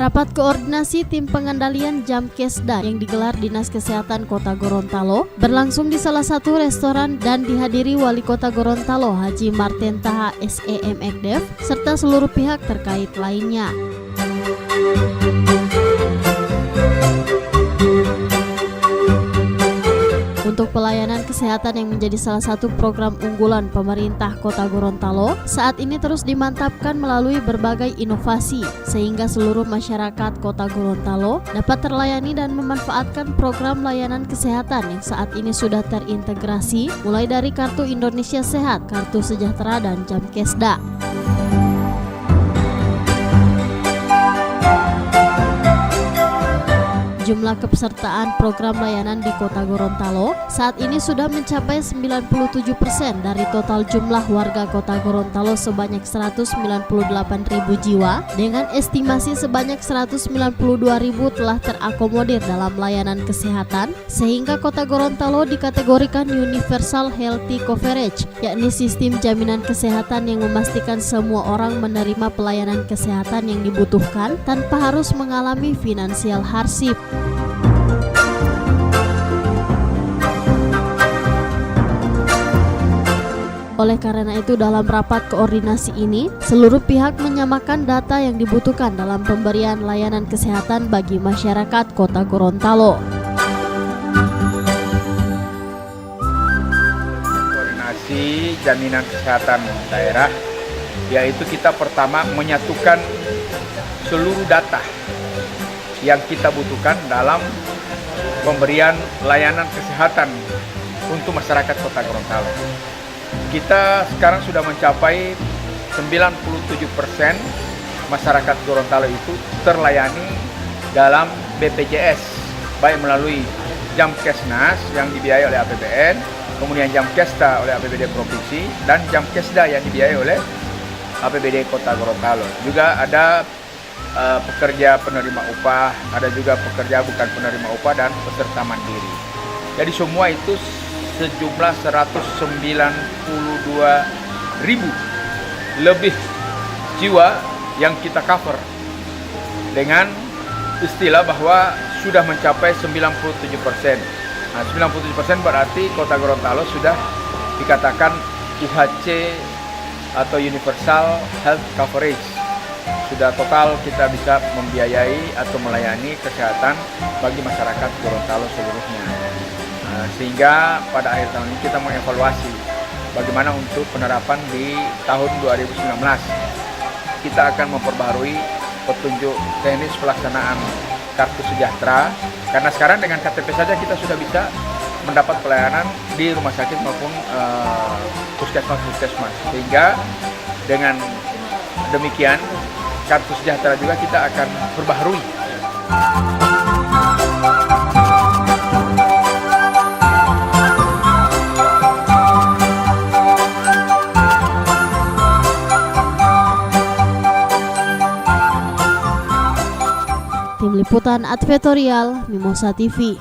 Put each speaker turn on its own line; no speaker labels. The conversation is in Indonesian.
Rapat koordinasi tim pengendalian Jamkesda yang digelar Dinas Kesehatan Kota Gorontalo berlangsung di salah satu restoran dan dihadiri Wali Kota Gorontalo Haji Marten Taha SEM Ekdev serta seluruh pihak terkait lainnya. Untuk pelayanan kesehatan yang menjadi salah satu program unggulan pemerintah Kota Gorontalo, saat ini terus dimantapkan melalui berbagai inovasi, sehingga seluruh masyarakat Kota Gorontalo dapat terlayani dan memanfaatkan program layanan kesehatan yang saat ini sudah terintegrasi, mulai dari Kartu Indonesia Sehat, Kartu Sejahtera, dan Jamkesda. Jumlah kepesertaan program layanan di Kota Gorontalo saat ini sudah mencapai 97% dari total jumlah warga Kota Gorontalo sebanyak 198.000 jiwa, dengan estimasi sebanyak 192.000 telah terakomodir dalam layanan kesehatan, sehingga Kota Gorontalo dikategorikan Universal Healthy Coverage, yakni sistem jaminan kesehatan yang memastikan semua orang menerima pelayanan kesehatan yang dibutuhkan tanpa harus mengalami finansial hardship. Oleh karena itu, dalam rapat koordinasi ini, seluruh pihak menyamakan data yang dibutuhkan dalam pemberian layanan kesehatan bagi masyarakat Kota Gorontalo.
Koordinasi jaminan kesehatan daerah, yaitu kita pertama menyatukan seluruh data yang kita butuhkan dalam pemberian layanan kesehatan untuk masyarakat Kota Gorontalo. Kita sekarang sudah mencapai 97% masyarakat Gorontalo itu terlayani dalam BPJS, baik melalui Jamkesnas yang dibiayai oleh APBN, kemudian Jamkesda oleh APBD Provinsi, dan Jamkesda yang dibiayai oleh APBD Kota Gorontalo. Juga ada pekerja penerima upah, ada juga pekerja bukan penerima upah, dan peserta mandiri. Jadi semua itu sejumlah 192.000 lebih jiwa yang kita cover, dengan istilah bahwa sudah mencapai 97%. Nah, 97% berarti Kota Gorontalo sudah dikatakan UHC atau Universal Health Coverage. Sudah total kita bisa membiayai atau melayani kesehatan bagi masyarakat Gorontalo seluruhnya. Sehingga pada akhir tahun ini kita mengevaluasi bagaimana untuk penerapan di tahun 2019. Kita akan memperbaharui petunjuk teknis pelaksanaan Kartu Sejahtera, karena sekarang dengan KTP saja kita sudah bisa mendapat pelayanan di rumah sakit maupun puskesmas. Sehingga dengan demikian Kartu Sejahtera juga kita akan perbaharui.
Tim Liputan Advertorial Mimosa TV.